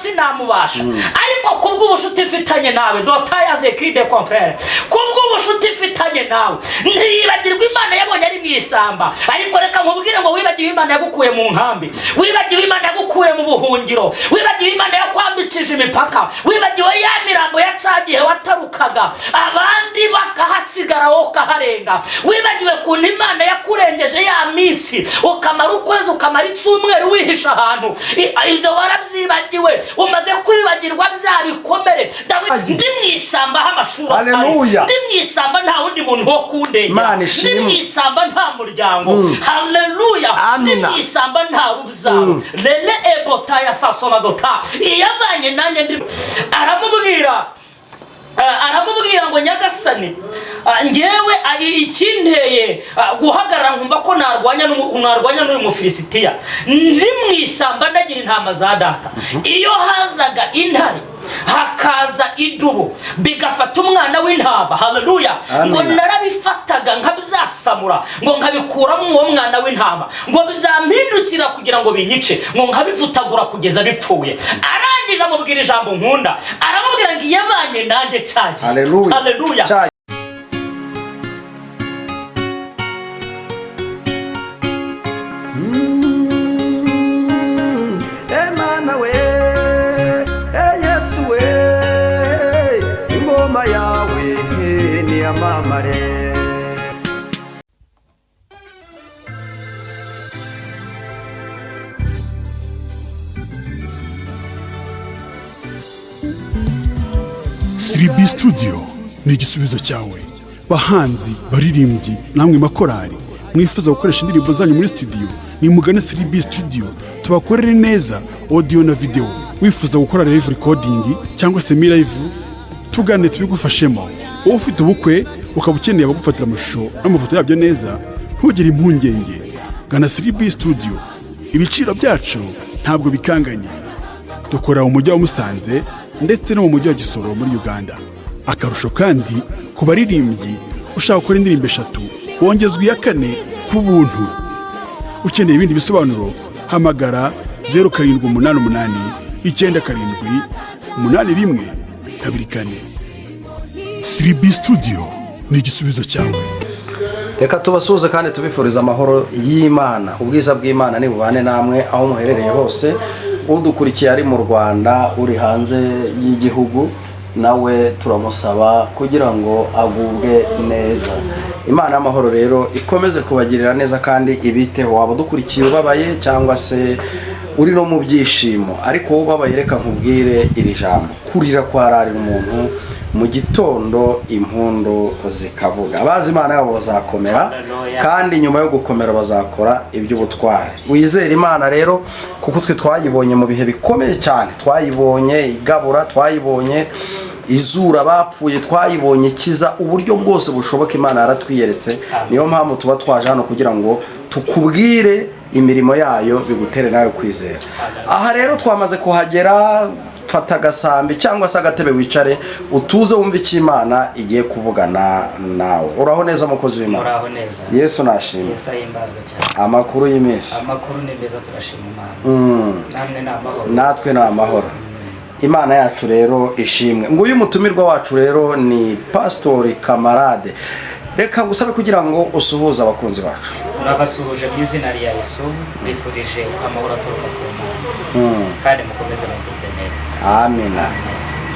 sinamubasha ariko kubw'ubushuti mfitanye nawe dotayaze cride contraire kubw'ubushuti mfitanye nawe ntiyibagirwa Imana yabonye ari mu isamba ariko reka nkubwire ngo wibagiwe Imana yagukuye mu nkambi wibagiwe Imana yagukuye mu buhungiro wibagiwe Imana yakwambikije imipaka wibagiwe ya mirambo yacagiye watarukaga abandi bakahasigara wowe ukaharenga wibagiwe kuntu Imana yakurengeje ya misi ukamara ukwezi ukamara icyumweru wihisha ahantu ibyo warabyibagiwe umaze kwibagirwa bya bikomere ndi mu isamba h'amashuri ndi mu isamba nta wundi muntu wo kundengera ndi mu isamba nta muryango haleluya ndi mu isamba nta rubyaro lele ebota ya sasona dota iyabanye nanjye ndi aramubwira ngo nyagasani ngewe ikinteye guhagarara nkumva ko narwanya n'uyu mufilisitiya ndi mu isamba ndagira intama za data iyo hazaga intare hakaza idubu bigafata umwana w'intama haleluya ngo narabifataga nkabyasamura ngo nkabikuramo uwo mwana w'intama ngo byampindukira kugira ngo binyice ngo nkabivutagura kugeza bipfuye arangije amubwira ijambo nkunda aramubwira ngo yabanye nanjye cyane haleluya Imana we Yesu we ingoma yawe ni amamare CYANE Studio ni igisubizo cyawe bahanzi baririmbyi namwe makorari mwifuza gukoresha indirimbo zanyu muri studio ni mugane CYANE Studio tubakorere neza audio na video wifuza gukora live recording cyangwa se live tugane tubigufashemo ufite ubukwe ukaba ukeneye abagufatira amashusho n'amafoto yabyo neza ntugire impungenge gana CYANE Studio ibiciro byacu ntabwo bikanganye dukora mu mujyi wa Musanze ndetse no mu mujyi wa Gisoro muri Uganda akarusho kandi ku baririmbyi ushaka gukora indirimbo 3 wongezwa iya 4 ku buntu ukeneye ibindi bisobanuro hamagara 0788 97 81 24 CYANE Studio ni igisubizo cyawe. Reka tubasuhuze kandi tubifuriza amahoro y'Imana ubwiza bw'Imana ni bubane namwe aho muherereye hose udukurikiye ari mu Rwanda uri hanze y'igihugu nawe turamusaba kugira ngo agubwe neza. Imana y'amahoro rero ikomeze kubagirira neza kandi ibiteho waba dukurikiye ubabaye cyangwa se uri no mu byishimo ariko ubabaye reka nkubwire iri jambo kurira kwarari umuntu mu gitondo impundu zikavuga abazi Imana yabo bazakomera kandi nyuma yo gukomera bazakora iby'ubutwari wizera Imana rero kuko twe twayibonye mu bihe bikomeye cyane twayibonye igabura twayibonye izura bapfuye twayibonye kiza uburyo bwose bushoboka Imana yaratwiyeretse niyo mpamvu tuba twaje hano kugira ngo tukubwire imirimo yayo bigutere nawe kwizera. Aha rero twamaze kuhagera fata gasambi cyangwa se agatebe wicare utuze wumve icyo Imana igiye kuvugana nawe. Uraho neza mukozi w'Imana? Uraho neza. Yesu nashimye. Yesu ahimbazwe cyane. Amakuru y'imisi. Amakuru ni meza turashima Imana. Namwe ni amahoro. Natwe ni amahoro. Imana yacu rero ishimwe. Nguyu mutumirwa wacu rero ni Pastori Kamarade. Reka ngusabe kugira ngo usuhuze abakunzi bacu. Urabasuhuje mu izina rya Yesu bifurije amahoro aturuka ku Mana. Kandi mukomeze mugubwe neza. Amina.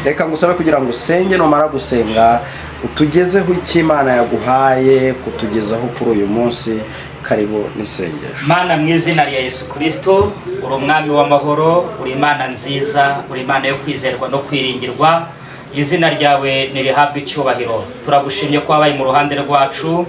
Reka ngusabe kugira ngo usenge numara gusenga utugezeho icyo Imana yaguhaye kutugezaho kuri uyu munsi. Karibu nisengesho. Mana mu izina rya Yesu Kristo uri umwami w'amahoro uri Imana nziza uri Imana yo kwizerwa no kwiringirwa. Izina ryawe nirihabwe icyubahiro. Turagushimye ko wabaye mu ruhande rwacu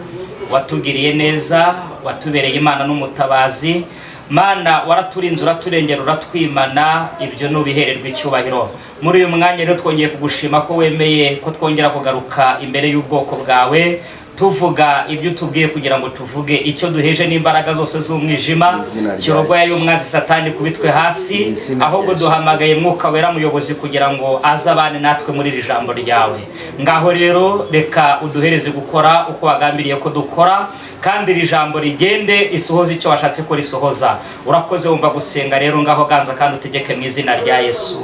watugiriye neza watubereye Imana n'umutabazi. Mana waraturinze uraturengera uratwimana ibyo nubihererwa icyubahiro. Muri uyu mwanya rero twongeye kugushima ko wemeye ko twongera kugaruka imbere y'ubwoko bwawe tuvuga ibyo tubwiye kugira ngo tuvuge icyo duheje n'imbaraga zose z'umwijima kirogoya y'umwanzi satani kubitwe hasi ahubwo duhamagaye mwuka wera muyobozi kugira ngo azabane natwe muri iri jambo ryawe. Ngaho rero reka uduhereze gukora uko wagambiriye ko dukora kandi iri jambo rigende isohoza icyo washatse ko risohoza. Urakoze wumva gusenga rero ngaho ganza kandi utegeke mu izina rya Yesu.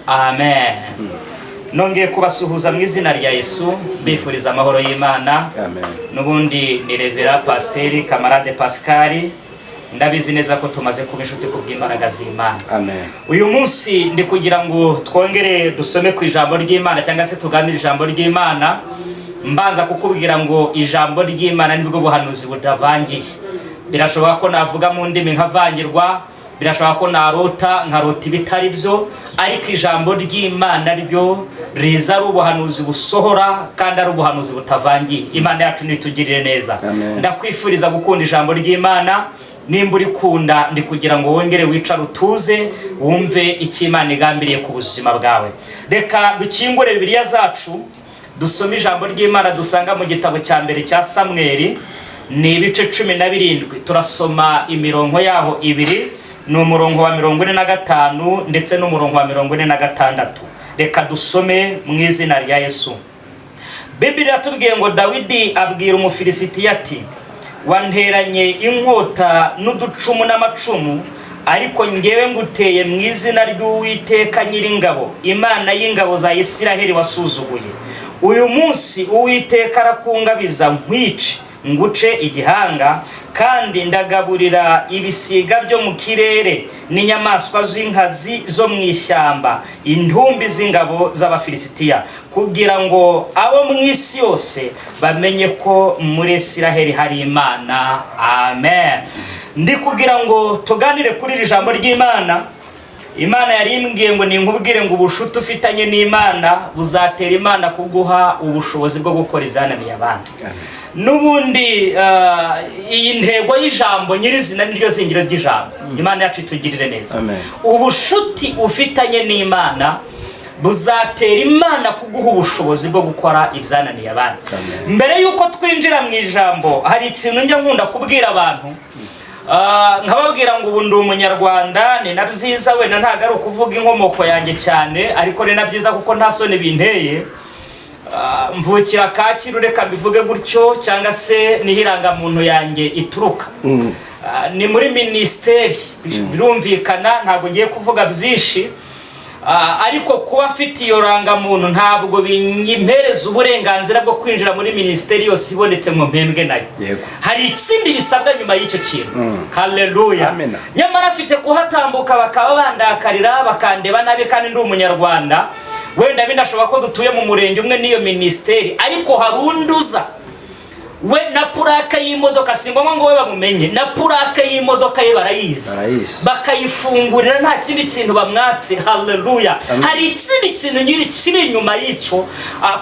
amen. Nongeye kubasuhuza mu izina rya Yesu, bifuriza amahoro y'Imana. Amen. Nubundi ni Revera Pasiteri Kamarade Pascal, ndabizi neza ko tumaze kuba inshuti kubw'imbaraga z'Imana. Amen. Uyu munsi ndi kugira ngo twongere dusome ku ijambo ry'Imana cyangwa se tuganire ijambo ry'Imana. Mbanza kukubwira ngo ijambo ry'Imana nibwo buhanuzi budavangiye. Birashoboka ko navuga mu ndimi nkavangirwa, birashoboka ko narota nkarota ibitari byo, ariko ijambo ry'Imana ryo riza ari ubuhanuzi busohora kandi ari ubuhanuzi butavangiye. Imana yacu nitugirire neza. Ndakwifuriza gukunda ijambo ry'Imana. Nimba urikunda ndi kugira ngo wongere wicare utuze wumve icyo Imana igambiriye ku buzima bwawe. Reka dukingure Bibiliya zacu dusome ijambo ry'Imana dusanga mu gitabo cya mbere cya Samweli, ni ibice 17. Turasoma imirongo yaho ibiri, ni umurongo wa 45 ndetse n'umurongo wa 46. Reka dusome mu izina rya Yesu. Bibiliya tubwiye ngo Dawidi abwira Umufilisitiya ati, wanteranye inkota n'uducumu n'amacumu, ariko ngewe nguteye mu izina ry'Uwiteka Nyiringabo, Imana y'ingabo za Isiraheli wasuzuguye. Uyu munsi Uwiteka arakungabiza nkwice, nguce igihanga, kandi ndagaburira ibisiga byo mu kirere n'inyamaswa z'inkazi zo mu ishyamba, intumbi z'ingabo z'Abafilisitiya, kugira ngo abo mu isi yose bamenye ko muri Isiraheli hari Imana. Amen. Ndi kugira ngo tuganire kuri iri jambo ry'Imana. Imana yari imbwiye ngo ninkubwire ngo ubushuti ufitanye n'Imana buzatera Imana kuguha ubushobozi bwo gukora ibyananiye abandi. Nubundi iyi ntego y'ijambo nyirizina niryo zingiro ry'ijambo. Imana yacu itugirire neza. Ubushuti ufitanye n'Imana buzatera Imana kuguha ubushobozi bwo gukora ibyananiye abandi. Mbere yuko twinjira mu ijambo, hari ikintu njya nkunda kubwira abantu. Nkababwira ngo ubu ndi umunyarwanda, ni na byiza, wenda ntago ari ukuvuga inkomoko yanjye cyane, ariko ni na byiza kuko nta soni binteye. Mvukira Kacyiru, reka mbivuge gutyo, cyangwa se nihirangamuntu yanjye ituruka. Ni muri ministeri, birumvikana, ntabwo ngiye kuvuga byinshi, ariko kuba afite iyo rangamuntu ntabwo binyimpereza uburenganzira bwo kwinjira muri ministeri yose ibonetse mu mpembwe nayo. Hari ikindi bisabwa nyuma y'icyo kintu. Haleluya. Nyamara afite kuhatambuka bakaba bandakarira bakandeba nabi, kandi ndi umunyarwanda. Wenda binashoboka ko dutuye mu murenge umwe n'iyo ministeri, ariko harunduza we na puraka y'imodoka, si ngombwa ngo we bamumenye, na puraka y'imodoka ye barayizi, bakayifungurira nta kindi kintu bamwatse. Haleluya. Hari ikindi kintu nyiri kiri inyuma y'icyo.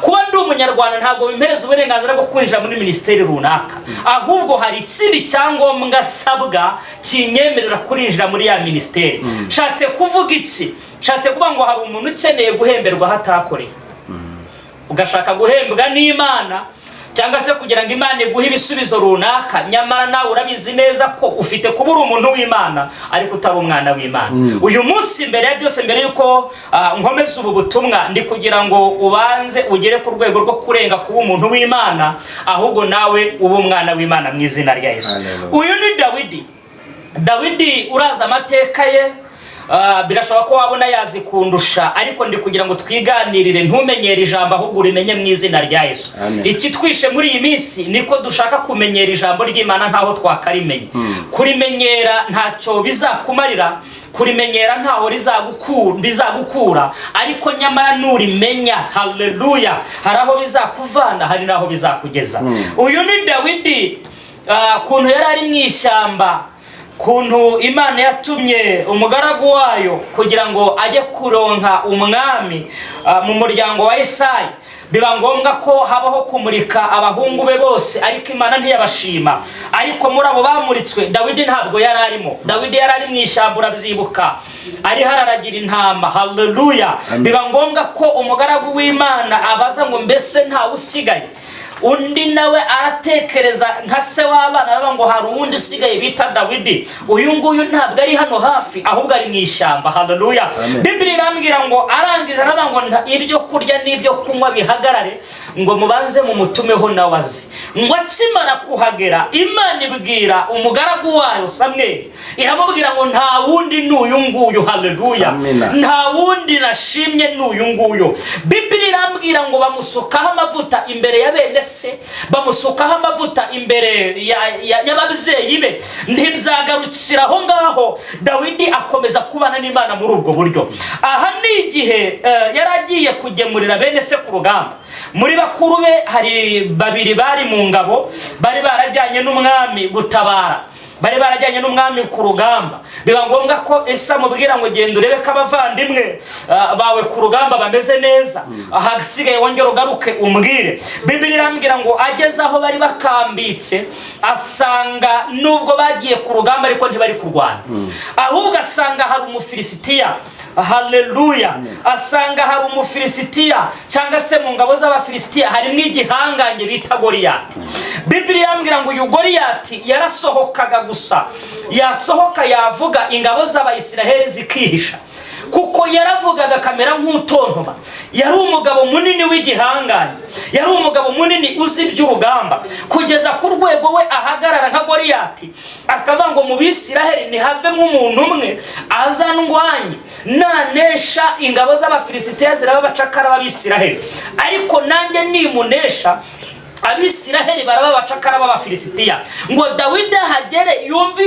Kuba ndi umunyarwanda ntabwo bimpereza uburenganzira bwo kwinjira muri ministeri runaka, ahubwo hari ikindi cyangombwa asabwa kinyemerera kurinjira muri ya ministeri. Nshatse kuvuga iki? Nshatse kuvuga ngo hari umuntu ukeneye guhemberwa hatakoreye, ugashaka guhembwa n'Imana cyangwa se kugira ngo Imana iguhe ibisubizo runaka, nyamara nawe urabizi neza ko ufite kuba uri umuntu w'Imana ariko utari umwana w'Imana. Uyu munsi mbere ya byose, mbere yuko nkomeza ubu butumwa, ndi kugira ngo ubanze ugere ku rwego rwo kurenga kuba umuntu w'Imana, ahubwo nawe uba umwana w'Imana mu izina rya Yesu. Uyu ni Dawidi. Dawidi uraza amateka ye, birashoboka ko wabona yazi kundusha, ariko ndi kugira ngo twiganirire, ntumenyere ijambo ahubwo urimenye mu izina rya Yesu. Iki twishe muri iyi minsi niko dushaka kumenyera ijambo ry'Imana nkaho twakarimenye. Kurimenyera ntacyo bizakumarira, kurimenyera ntaho bizagukura, ariko nyamara nurimenya, haleluya, hari aho bizakuvana, hari naho bizakugeza. Uyu ni Dawidi, kuntu yari ari mu ishyamba, kuntu Imana yatumye umugaragu wayo kugira ngo ajye kuronka umwami mu muryango wa Isayi. Biba ngombwa ko habaho kumurika abahungu be bose, ariko Imana ntiyabashima. Ariko muri abo bamuritswe Dawidi ntabwo yari arimo. Dawidi yari ari mu ishyamba, urabyibuka, ari hararagira intama. Haleluya. Biba ngombwa ko umugaragu w'Imana abaza ngo mbese ntawe usigaye. undi nawe aratekereza nka se w'abana aravuga ngo hari uwundi usigaye bita Dawidi, uyu nguyu ntabwo ari hano hafi ahubwo ari mu ishyamba. Haleluya. Bibiliya irambwira ngo arangije aravuga ngo ibyo kurya n'ibyo kunywa bihagarare ngo mubanze mu mutumeho nawe azi. Ngo akimara kuhagera Imana ibwira umugaragu wayo Samweli, iramubwira ngo nta wundi n'uyu nguyu. Haleluya. Nta wundi nashimye n'uyu nguyu. Bibiliya irambwira ngo bamusukaho amavuta imbere ya bene se, bamusukaho amavuta imbere y'ababyeyi be. Ntibyagarukira aho ngaho, Dawidi akomeza kubana n'Imana muri ubwo buryo. Aha ni igihe yaragiye kugemurira bene se ku rugamba. Muri bakuru be hari babiri bari mu ngabo, bari barajyanye n'umwami gutabara, bari barajyanye n'umwami ku rugamba. Biba ngombwa ko Esa mubwira ngo genda urebe ko abavandimwe bawe ku rugamba bameze neza, ahasigaye wongera ugaruke umbwire. Bibiliya irambwira ngo ageze aho bari bakambitse asanga nubwo bagiye ku rugamba ariko ntibari kurwana, ahubwo asanga hari Umufilisitiya. Haleluya. Asanga hari Umufilisitiya cyangwa se mu ngabo z'Abafilisitiya harimo igihangange bita Goliyati. Bibiliya irambwira ngo uyu Goliyati yarasohokaga gusa, yasohoka yavuga ingabo z'Abayisiraheli zikihisha, kuko yaravugaga kamera nk'utontoma. Yari umugabo munini w'igihangange, yari umugabo munini uzi iby'urugamba, kugeza ku rwego we ahagarara nka Goliyati akavuga ngo mu Bisiraheli ntihavemo umuntu umwe azandwanye nanesha ingabo z'Abafilisitiya ziraba bacakara b'Abisiraheli, ariko nanjye nimunesha Abisiraheli baraba bacakara b'Abafilisitiya. Ngo Dawidi hagere yumva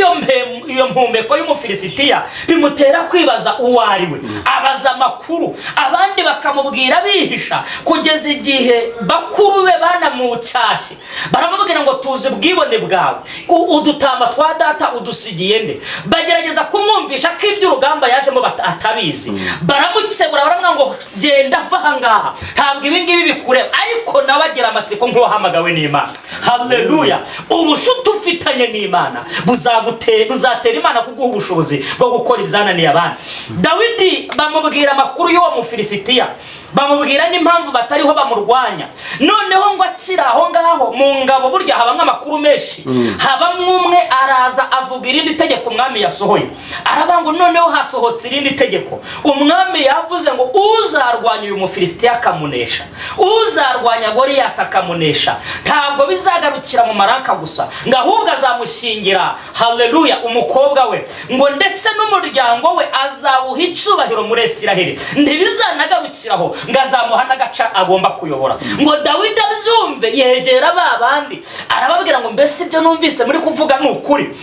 iyo mpumeko y'Umufilisitiya, bimutera kwibaza uwo ari we, abaza amakuru, abandi bakamubwira bihisha, kugeza igihe bakuru be banamucyashye baramubwira ngo tuzi ubwibone bwawe, udutamba twa data udusigiye nde. Bagerageza kumwumvisha ko iby'urugamba yajemo atabizi, baramukebura baramubwira ngo genda va aha ngaha, ntabwo ibi ngibi bikureba. Ariko nawe agira amatsiko nk'uwahamagawe n'Imana. Haleluya. Ubushuti ufitanye n'Imana buzatera Imana kuguha ubushobozi bwo gukora ibyananiye abandi. Dawidi bamubwira amakuru y'uwo Mufilisitiya, bamubwira n'impamvu batariho bamurwanya. Noneho ngo akira aho ngaho mu ngabo burya habamwe amakuru menshi, habamwe umwe araza avuga irindi tegeko umwami yasohoye, aravuga ngo noneho hasohotse irindi tegeko. Umwami yavuze ngo uzarwanya uyu Mufilisitiya akamunesha, uzarwanya Goliyati akamunesha, ntabwo bizagarukira mu maraka gusa, ngo ahubwo azamushingira, haleluya, umukobwa we, ngo ndetse n'umuryango we azawuha icyubahiro muri Isiraheli. Ntibizanagarukiraho, ngo azamuha n'agaca agomba kuyobora. Ngo Dawidi abyumve yegera babandi arababwira ngo mbese ibyo numvise muri kuvuga ni ukuri?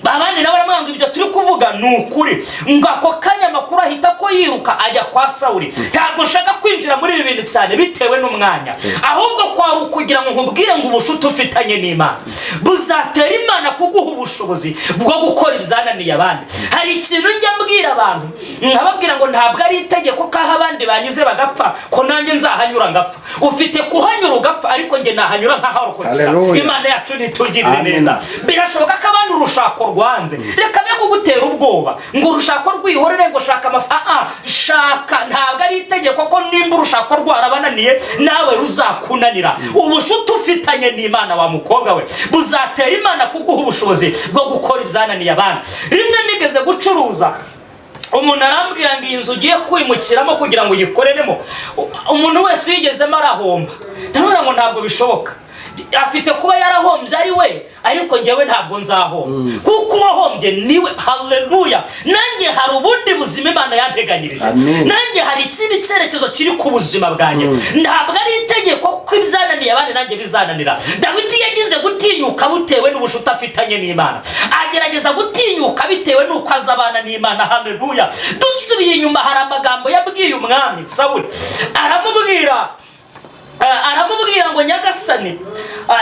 Babandi nabo baramubwira ngo ibyo turi kuvuga ni ukuri. Ngo ako kanya makuru ahita ko yiruka ajya kwa Sawuli. Ntabwo nshaka kwinjira muri ibi bintu cyane bitewe n'umwanya, ahubwo kwari ukugira ngo nkubwire ngo ubushuti ufitanye n'Imana buzatera Imana kuguha ubushobozi bwo gukora ibyananiye abandi. Hari ikintu njya mbwira abantu, nkababwira ngo ntabwo ari itegeko ko abandi banyuze bagapfa ko nanjye nzahanyura ngapfa. Ufite kuhanyura ugapfa, ariko njye nahanyura nkaharokokera. Imana yacu nitugirire neza. Birashoboka ko abandi urushako rwanze, reka be kugutera ubwoba ngo urushako rwihorere ngo shaka shaka. Ntabwo ari itegeko ko nimba urushako rwarabananiye nawe ruzakunanira. Ubushuti ufitanye n'Imana wa mukobwa we buzatera Imana kuguha ubushobozi bwo gukora ibyananiye abandi. Rimwe nigeze gucuruza, umuntu arambwira ngo iyi nzu ugiye kwimukiramo kugira ngo uyikoreremo, umuntu wese uyigezemo arahomba. Ndamubwira ngo ntabwo bishoboka, afite kuba yarahombye ari we, ariko njyewe ntabwo nzahomba, kuko uwahombye niwe. Haleluya. Nanjye hari ubundi buzima Imana yanteganyirije, nanjye hari ikindi cyerekezo kiri ku buzima bwanjye. Ntabwo ari itegeko ko ibyananiye abandi nanjye bizananira. Dawidi yagize gutinyuka bitewe n'ubushuti afitanye n'Imana, agerageza gutinyuka bitewe n'uko azabana n'Imana. Haleluya. Dusubiye inyuma, hari amagambo yabwiye umwami Sawuli, aramubwira ngo nyagasani,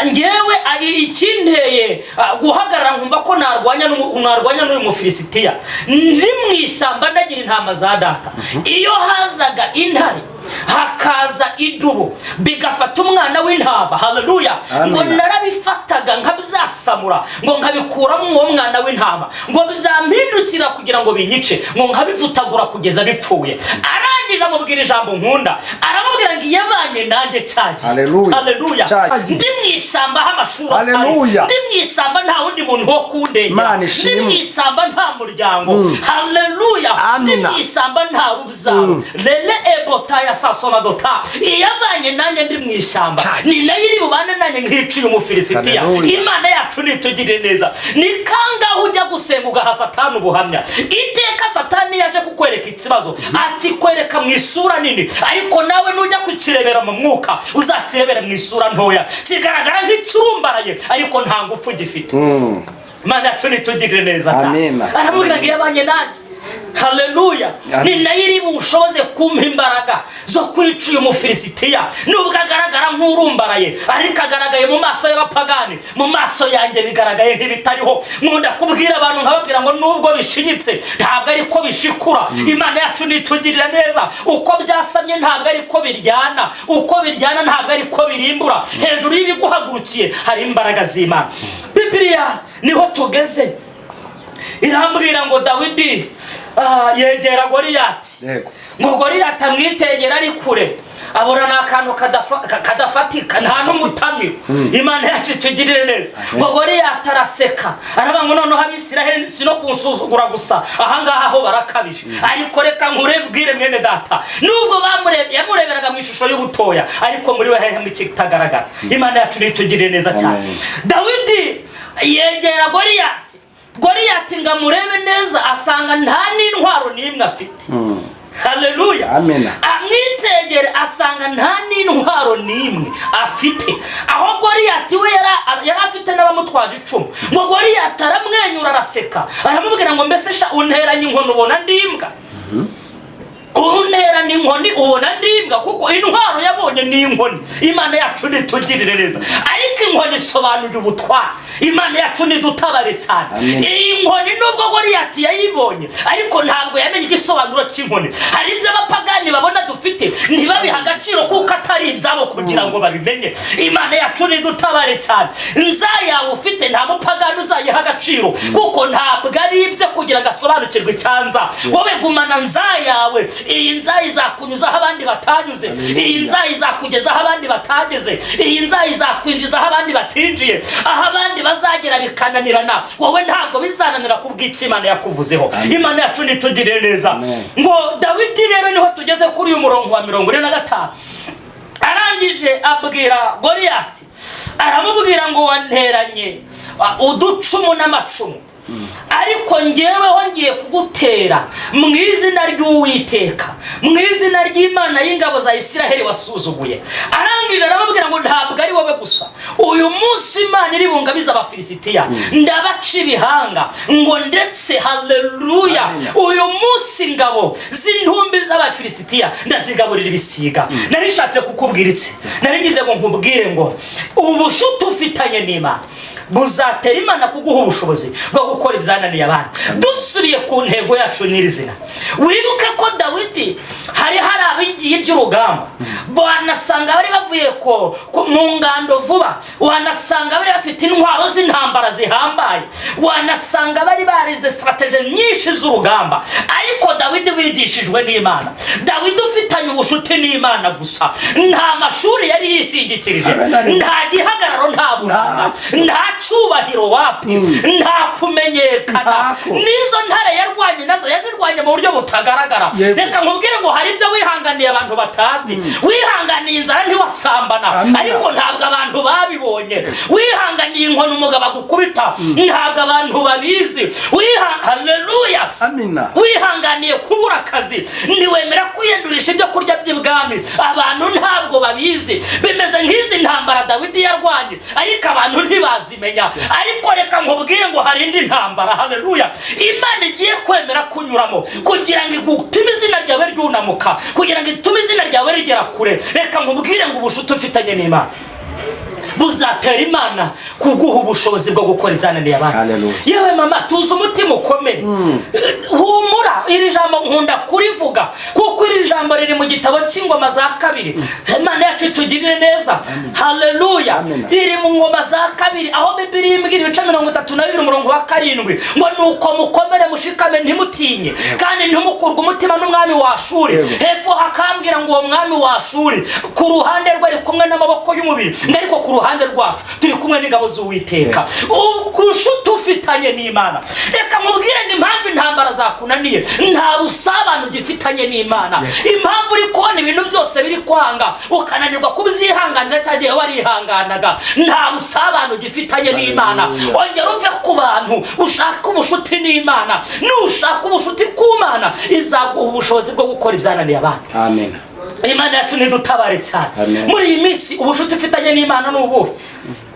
ngewe ikinteye guhagarara nkumva ko narwanya n'uyu Mufilisitiya, ndi mu ishyamba ndagira intama za data. Iyo hazaga intare hakaza idubu bigafata umwana w'intama. Haleluya. Ngo narabifataga nkabyasamura ngo nkabikuramo uwo mwana w'intama ngo byampindukira kugira ngo binyice ngo nkabivutagura kugeza bipfuye. Arangije amubwira ijambo nkunda, aramubwira ngo yabanye nanjye cyane. Haleluya. Ndi mu ishyamba h'amashuri atari, ndi mu ishyamba nta wundi muntu wo kundengera, ndi mu ishyamba nta muryango. Haleluya. Ndi mu ishyamba nta rubyaro. Lele ebota ya sasoma dota. Yabanye nanjye ndi mu ishyamba, ni nayo iri bubane nanjye nkiciye umufilisitiya. Imana yacu nitugirire neza. Ni kangaho ujya gusenga ugaha Satani ubuhamya. Iteka Satani yaje kukwereka ikibazo akikwereka mu isura nini, ariko nawe nujya kukirebera mu mwuka uzakirebera mu isura ntoya, kigaragara nk'ikirumbaraye ariko nta ngufu gifite. Imana yacu nitugirire neza cyane. Aramubwira ngo yabanye nanjye. Haleluya. Ni nayo iri bushoboze kumpa imbaraga zo kwica uyu mufilisitiya. Nubwo agaragara nk'urumbaraye ariko agaragaye mu maso y'abapagani, mu maso yanjye bigaragaye nk'ibitariho. Nkunda kubwira abantu nkababwira ngo nubwo bishinyitse ntabwo ariko bishikura. Imana yacu nitugirira neza. Uko byasamye ntabwo ariko biryana, uko biryana ntabwo ariko birimbura. Hejuru y'ibiguhagurukiye hari imbaraga z'Imana. Bibiliya niho tugeze. Irambwira ngo Dawidi yegera Goliyati. Ngo Goliyati amwitegera ari kure, abura n'akantu kadafatika, nta n'umutamiro. Imana yacu tugirire neza. Ngo Goliyati araseka aravuga ngo noneho Abisiraheli sino kunsuzugura gusa, ahangaha ho barakabije. Ariko reka nkurebwire mwene data, nubwo yamureberaga mu ishusho y'ubutoya, ariko muri we harimo ikitagaragara. Imana yacu nitugirire neza cyane. Dawidi yegera Goliyati. Goliyati ngo amurebe neza asanga nta n'intwaro n'imwe afite. Haleluya. Amwitegere asanga nta n'intwaro n'imwe afite. Aho Goliyati we yari afite n'abamutwaje icumu. Ngo Goliyati aramwenyura araseka, aramubwira ngo mbese sha unteranye inkono ubona ndimbwa? Untera n'inkoni ubona ndimbwa? Kuko intwaro yabonye ni inkoni. Imana yacu nitugirire neza. Ariko inkoni isobanura ubutwari. Imana yacu nidutabare cyane. Iyi nkoni nubwo Goliyati yayibonye ariko ntabwo yamenye igisobanuro cy'inkoni. Hari ibyo abapagani babona dufite ntibabiha agaciro kuko atari ibyabo kugira ngo babimenye. Imana yacu nidutabare cyane. Nzayawe ufite nta mupagani uzayiha agaciro kuko ntabwo ari ibyo kugira ngo asobanukirwe icyanza. Wowe gumana nzayawe. Iyi nzayi izakunyuzaho abandi batanyuze, iyi nzayi izakugezaho abandi batageze, iyi nzayi izakwinjizaho abandi batinjiye, aho abandi bazagera bikananirana wowe ntabwo bizananira kubw'iki Imana yakuvuzeho. Imana yacu nitugirire neza. Ngo Dawidi rero niho tugeze kuri uyu murongo wa 45. Arangije abwira Goliyati, aramubwira ngo wanteranye uducumu n'amacumu, ariko njyeweho ngiye kugutera mu izina ry'Uwiteka, mu izina ry'Imana y'ingabo za Isiraheli wasuzuguye. Arangije arababwira ngo ntabwo ari wowe gusa, uyu munsi Imana iri bungabiza Abafilisitiya, ndabaca ibihanga ngo ndetse. Haleluya. Uyu munsi ingabo z'intumbi z'Abafilisitiya ndazigaburira ibisiga. Narishatse kukubwira iki? Narigize ngo nkubwire ngo ubushuti ufitanye n'Imana buzatera Imana kuguha ubushobozi bwo gukora ibyananiye abandi. Dusubiye ku ntego yacu nyirizina, wibuke ko Dawidi hari abigiye iby'urugamba, wanasanga bari bavuye mu ngando vuba, wanasanga bari bafite intwaro z'intambara zihambaye, wanasanga bari barize strategy nyinshi z'urugamba. Ariko Dawidi wigishijwe n'Imana, Dawidi ufitanye ubushuti n'Imana gusa, nta mashuri yari yishingikirije, nta gihagararo, nta buranga, nta cyubahiro wapi, nta kumenyekana. Nizo ntare yarwanye nazo yazirwanye mu buryo butagaragara. Reka nkubwire ngo hari ibyo wihanganiye abantu batazi. Wihanganiye inzara ntiwasambana ariko ntabwo abantu babibonye. Wihanganiye inkono umugabo agukubita ntabwo abantu babizi. Haleluya. Amina. Wihanganiye kubura akazi niwemera kwiyendurisha ibyo kurya by'ibwami, abantu ntabwo babizi. Bimeze nk'izi ntambara Dawidi yarwanye ariko abantu ntibazimenya. Ariko reka nkubwire ngo hari indi ntambara. Haleluya. Imana igiye kwemera kunyuramo kugira ngo igutume izina ryawe ryunamuka, kugira ngo itume izina ryawe rigera kure. Reka nkubwire ngo ubushuti ufitanye n'Imana buzatera Imana kuguha ubushobozi bwo gukora ibyananiye abantu. Yewe mama tuzi umutima ukomere, humura, iri jambo nkunda kurivuga kuko iri jambo riri mu gitabo cy'Ingoma za kabiri. Imana yacu itugirire neza. Haleluya. Iri mu Ngoma za kabiri aho Bibiliya imbwira ibice 32 umurongo wa 7 ngo nuko mukomere mushikame ntimutinye kandi ntumukurwe umutima n'umwami wa Ashuri. Hepfo hakambwira ngo uwo mwami wa Ashuri ku ruhande rwe ari kumwe n'amaboko y'umubiri, ariko ku ruhande rwacu turi kumwe n'ingabo z'Uwiteka. Ubushuti ufitanye n'Imana, reka mubwire ngo impamvu intambara zakunaniye nta busabano gifitanye n'Imana. Impamvu uri kubona ibintu byose biri kwanga ukananirwa kubyihanganira cyagiye warihanganaga, nta busabano gifitanye n'Imana. Ongera uve ku bantu ushaka ubushuti n'Imana, nushaka ubushuti ku Mana izaguha ubushobozi bwo gukora ibyananiye abantu. Amen. Imana yacu nidutabare cyane. Muri iyi minsi ubushuti ufitanye n'Imana n'ubu.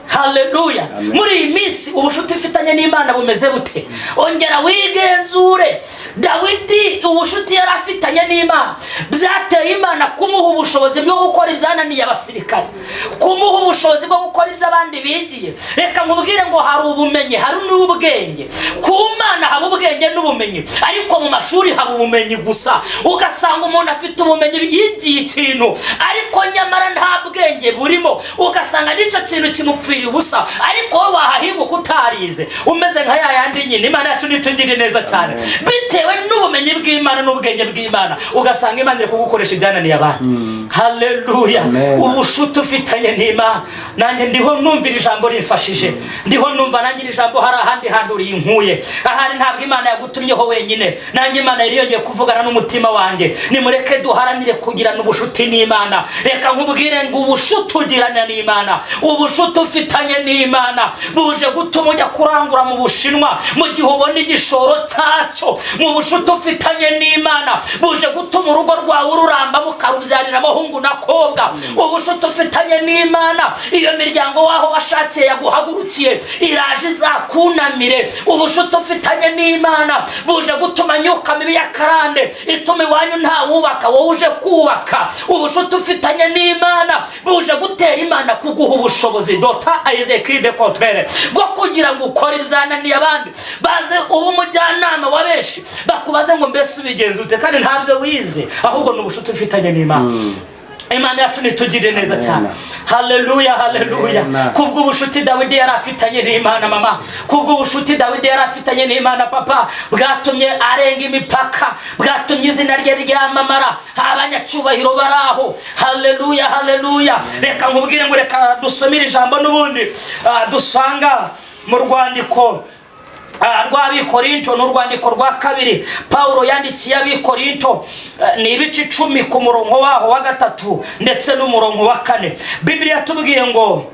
Haleluya. Muri iyi minsi ubushuti ufitanye n'Imana bumeze bute? Ongera wigenzure. Dawidi ubushuti yari afitanye n'Imana byateye Imana kumuha ubushobozi bwo gukora ibyananiye abasirikare, kumuha ubushobozi bwo gukora iby'abandi bigiye. Reka nkubwire ngo hari ubumenyi, hari n'ubwenge. Ku Mana haba ubwenge n'ubumenyi, ariko mu mashuri haba ubumenyi gusa. Ugasanga umuntu afite ubumenyi yigiye ikintu ariko nyamara nta bwenge burimo, ugasanga n'icyo kintu kimupfira ubusa, ariko wowe wahahinguka utarize umeze nka yayandi nyine. Imana yacu nitugirire neza cyane bitewe n'ubumenyi bw'Imana n'ubwenge bw'Imana, ugasanga Imana iri kugukoresha ibyananiye abantu. Haleluya. Ubushuti ufitanye n'Imana, nanjye ndiho numvira ijambo rimfashije, ndiho numva nanjye iri jambo hari ahandi hantu rinkuye. Ahari ntabwo Imana yagutumyeho wenyine, nanjye Imana yariyongeye kuvugana n'umutima wanjye. Nimureke duharanire kugirana ubushuti n'Imana. Reka nkubwire ngo ubushuti ugirana n'Imana, ubushuti ufitanye n'Imana buje gutuma ujya kurangura mu Bushinwa mu gihe ubona igishoro cyacyo. Mu bushuti ufitanye n'Imana buje gutuma urugo rwawe ruramba mukarubyarira abahungu n'akobwa. Ubushuti ufitanye n'Imana iyo miryango waho washakiye yaguhagurukiye iraje izakunamire. Ubushuti ufitanye n'Imana buje gutuma nyuka mibi ya karande ituma iwanyu nta wubaka wowe uje kubaka. Ubushuti ufitanye n'Imana buje gutera Imana kuguha ubushobozi dota ayizekide kontrere bwo kugira ngo ukore ibyananiye abandi. Baze ubu umujyanama wa Beshi bakubaze ngo mbese ubigenza ute kandi ntabyo wize, ahubwo n'ubushuti ufitanye n'Imana. Imana yacu nitugirire neza cyane. Haleluya, haleluya. Kubwo ubushuti Dawidi yari afitanye n'Imana mama, kubwo ubushuti Dawidi yari afitanye n'Imana papa, bwatumye arenga imipaka, bwatumye izina rye ryamamara, abanyacyubahiro baraho. Haleluya, haleluya. Reka nkubwire ngo reka dusomire ijambo n'ubundi dusanga mu rwandiko rw'Abikorinto n'urwandiko rwa kabiri Paulo yandikiye Abikorinto ni ibice 10 ku murongo waho wa 3 ndetse n'umurongo wa 4. Bibiliya tubwiye ngo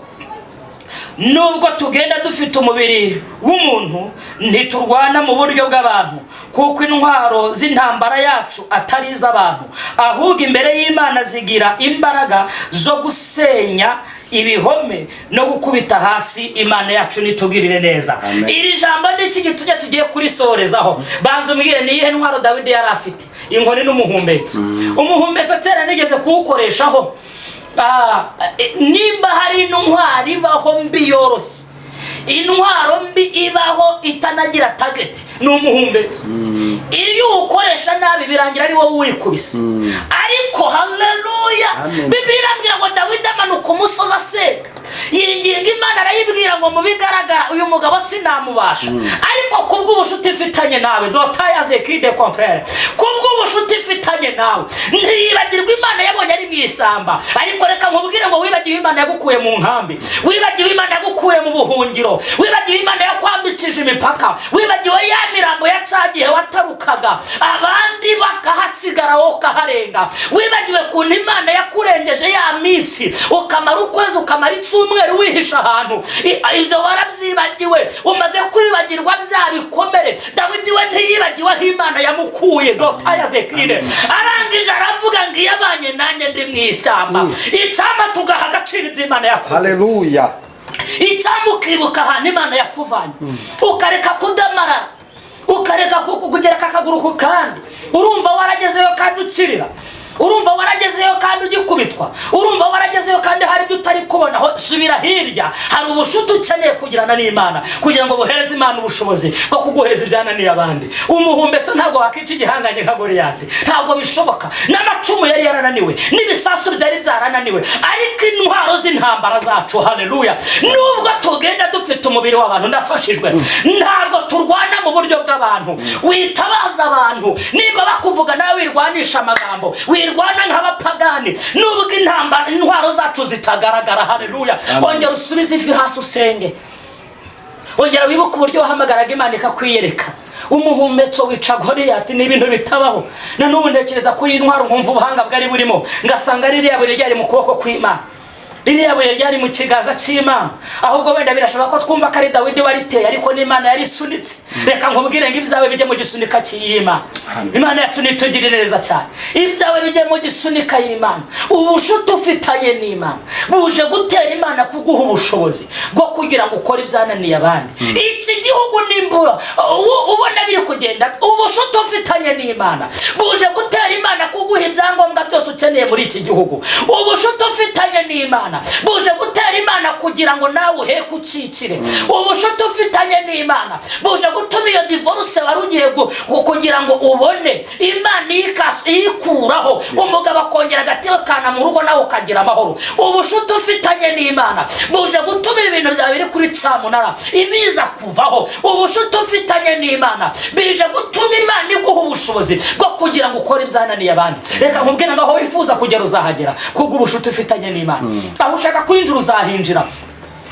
nubwo tugenda dufite umubiri w'umuntu ntiturwana mu buryo bw'abantu, kuko intwaro z'intambara yacu atari iz'abantu, ahubwo imbere y'Imana zigira imbaraga zo gusenya ibihome no gukubita hasi. Imana yacu nitugirire neza. Iri jambo n'iki gitujye tugiye kurisorezaho. Banza umbwire ni ihe ntwaro Dawidi yari afite? Inkoni n'umuhumbetso. Umuhumbetso cyera nigeze kuwukoreshaho. Nimba hari intwaro ibaho mbi yoroshye, intwaro mbi ibaho itanagira target, ni umuhumbetso. Iyo ukoresha nabi birangira ari wowe urikubise. Ariko haleluya, Bibiliya irambwira ngo Dawidi amanuka umusozi asenga, yinginga Imana arayibwira ngo mu bigaragara uyu mugabo sinamubasha, ariko kubw'ubushuti mfitanye nawe dotayazekide kontrere, kubw'ubushuti mfitanye nawe ntiyibagirwa Imana yabonye ari mu isamba. Ariko reka nkubwire ngo wibagiwe Imana yagukuye mu nkambi, wibagiwe Imana yagukuye mu buhungiro, wibagiwe Imana yakwambikije imipaka, wibagiwe ya mirambo yacagiye watarukaga abandi bakahasigara wowe ukaharenga, wibagiwe kuntu Imana yakurengeje ya misi ukamara ukwezi ukamara icyumweru wihisha ahantu. Ibyo warabyibagiwe, umaze kwibagirwa bya bikomere. Dawidi we ntiyibagiwe aho Imana yamukuye dotayazekide, arangije aravuga ngo iyabanye nanjye ndi mu ishyamba. Icyamba tugaha agaciro ibyo Imana yakoze. Haleluya. Icyamba ukibuka ahantu Imana yakuvanye, ukareka kudamarara, ukareka kugereka akaguru ku kandi. Urumva waragezeyo kandi ukirira, urumva warageze waragezeyo kandi ugikubitwa, urumva waragezeyo kandi hari ibyo utari kubonaho, subira hirya. Hari ubushuti ukeneye kugirana n'Imana kugira ngo buhereze Imana ubushobozi bwo kuguhereza ibyananiye abandi. Umuhumbetso ntabwo wakica igihanganye nka Goliyati, ntabwo bishoboka. N'amacumu yari yarananiwe, n'ibisasu byari byarananiwe, ariko intwaro z'intambara zacu, haleluya, nubwo tugenda dufite umubiri w'abantu, ndafashijwe, ntabwo turwana mu buryo bw'abantu. Witabaza abantu, niba bakuvuga nawe wirwanisha amagambo, wirwana nk'abapagani, nubwo intwaro zacu zitagaragara, haleluya. Ongera usubize ivi hasi usenge, ongera wibuke uburyo wahamagaraga Imana ikakwiyereka. Umuhumetso wica Goliyati ni ibintu bitabaho. Na n'ubu ntekereza kuri intwaro nkumva ubuhanga bwari burimo, ngasanga ririya buri ryari mu kuboko kw'Imana, ririya buri ryari mu kiganza cy'Imana. Ahubwo wenda birashoboka ko twumva ko ari Dawidi wariteye, ariko n'Imana yari isunitse. Reka nkubwire ngo ibyawe bijye mu gisunika cy'Imana. Imana yacu nitugirire neza cyane, ibyawe bijye mu gisunika y'Imana. Ubushuti ufitanye n'Imana buje gutera Imana kuguha ubushobozi bwo kugira ngo ukore ibyananiye abandi. Iki gihugu nimbura ubona biri kugenda, ubushuti ufitanye n'Imana buje gutera Imana kuguha ibyangombwa byose ukeneye muri iki gihugu. Ubushuti ufitanye n'Imana buje gutera Imana kugira ngo nawe uheke ucikire. Ubushuti ufitanye n'Imana buje gutuma iyo divorce wari ugiye kugira ngo ubone Imana ikuraho, umugabo akongera agatekana mu rugo nawe ukagira amahoro. Ubushuti ufitanye n'Imana buje gutuma ibintu byawe biri kuri cyamunara ibiza kuvaho. Ubushuti ufitanye n'Imana bije gutuma Imana iguha ubushobozi bwo kugira ngo ukore ibyananiye abandi. Reka nkubwire ngo aho wifuza kugera uzahagera kubwo ubushuti ufitanye n'Imana. Aho ushaka kwinjira uzahinjira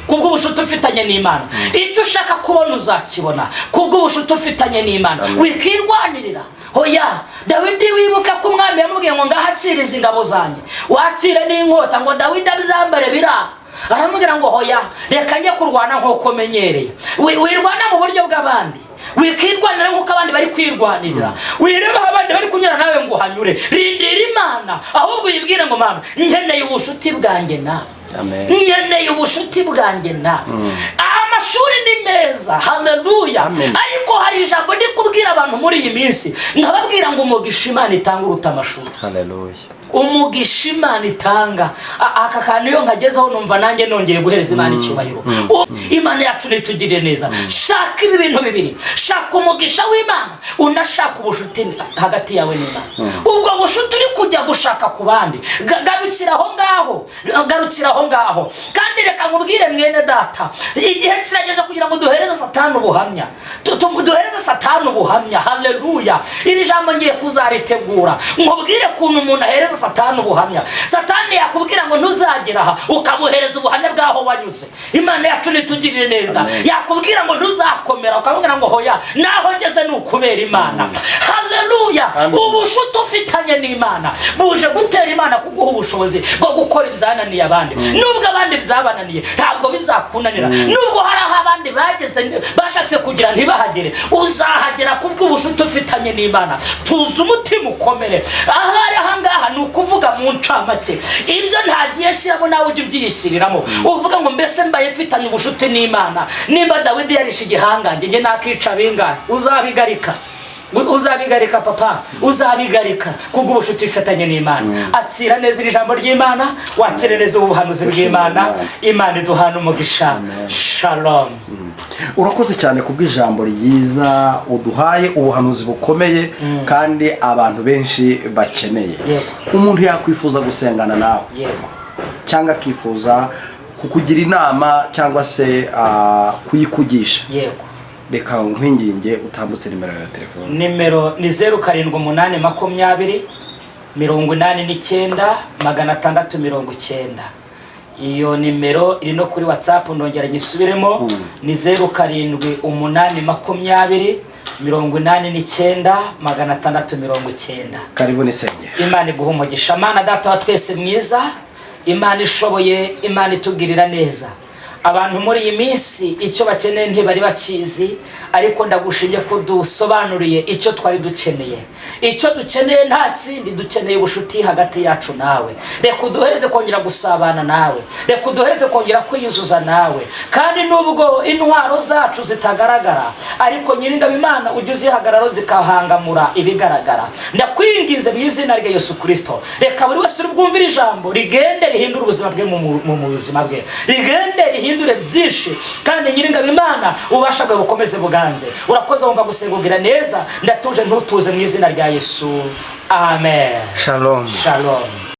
kubwo ubushuti ufitanye n'Imana. Icyo ushaka kubona uzakibona kubwo ubushuti ufitanye n'Imana. Wikirwanirira. Hoya, Dawidi wibuka ko umwami yamubwiye ngo ngahacirize ingabo zanjye, wakire n'inkota, ngo Dawidi abizambare biranga. Aramubwira ngo hoya, reka njye kurwana nk'uko menyereye. Wirwana mu buryo bw'abandi, wikirwanira nk'uko abandi bari kwirwanirira. Wireba abandi bari kunyura nawe ngo hanyure. Rindira Imana, ahubwo uyibwire ngo Mana, nkeneye ubushuti bwanjye nawe. Nkeneye ubushuti bwanjye nawe. Amashuri ni meza, haleluya, ariko hari ijambo ndi kubwira abantu muri iyi minsi, nkababwira ngo umugisha Imana itanga uruta amashuri. Haleluya. Umugisha Imana itanga. Aka kantu iyo nkagezeho numva nanjye nongeye guhereza Imana icyubahiro. Imana yacu nitugirire neza. Shaka ibi bintu bibiri, shaka umugisha w'Imana, unashaka ubushuti hagati yawe n'Imana. Ubwo bushuti uri kujya gushaka ku bandi, garukira aho ngaho. Kandi reka nkubwire mwene data, igihe kirageze kugira ngo duhereze Satani ubuhamya, duhereze Satani ubuhamya. Haleluya. Iri jambo ngiye kuzaritegura, nkubwire kuntu umuntu ahereza Satani ubuhamya. Satani yakubwira ngo ntuzagera aha, ukamuhereza ubuhamya bwaho wanyuze. Imana yacu nitugirire neza. Yakubwira ngo ntuzakomera, ukamubwira ngo hoya, naho ngeze n'ukubera Imana. Haleluya. Ubushuti ufitanye n'Imana buje gutera Imana kuguha ubushobozi bwo gukora ibyananiye abandi. Nubwo abandi byabananiye ntabwo bizakunanira. Nubwo hari aho abandi bageze bashatse kugira ntibahagere, uzahagera kubwo ubushuti ufitanye n'Imana. Tuzi umutima ukomere. Ahari ahangaha nukuvuga mu ncamake, ibyo ntagiye shyiramo nawe ujye ubyiyishyiriramo. Uvuga ngo mbese mbaye mfitanye ubushuti n'Imana, nimba Dawidi yarishe igihangange njye nakica bingahe? Uzabigarika papa, uzabigarika kubwo ubushuti ufitanye n'Imana. Akira neza iri jambo ry'Imana, wakire neza ubuhanuzi bw'Imana. Imana iduhana umugisha. Shalom. Urakoze cyane kubw'ijambo ryiza uduhaye, ubuhanuzi bukomeye kandi abantu benshi bakeneye. Umuntu yakwifuza gusengana nawe, cyangwa akifuza kukugira inama cyangwa se kuyikugisha, reka nkwinginge utambutse nimero ya telefone. Nimero ni 0780 89 690. Iyo nimero iri no kuri WhatsApp, ndongera nyisubiremo, ni 0780 89 690. Karibu nisenge. Imana iguha umugisha. Mana data wa twese mwiza, Imana ishoboye, Imana itugirira neza. abantu muri iyi minsi icyo bakeneye ntibari bakizi, ariko ndagushimye ko dusobanuriye icyo twari dukeneye. Icyo dukeneye nta kindi, dukeneye ubushuti hagati yacu nawe. Reka uduhereze kongera gusabana nawe, reka uduhereze kongera kwiyuzuza nawe. Kandi nubwo intwaro zacu zitagaragara, ariko Nyiringabo Imana ujye uzihagararo zikahangamura ibigaragara. Ndakwinginze mu izina rya Yesu Kristo, reka buri wese uri bwumvire ijambo rigende rihindura ubuzima bwe mu buzima bwe, rigende rihindure byinshi, kandi Nyiringabo Imana ubasha bwe bukomeze buganze. Urakoze wumva gusengugira neza, ndatuje ntutuze mu izina rya Yesu. Amen. Shalom. Shalom.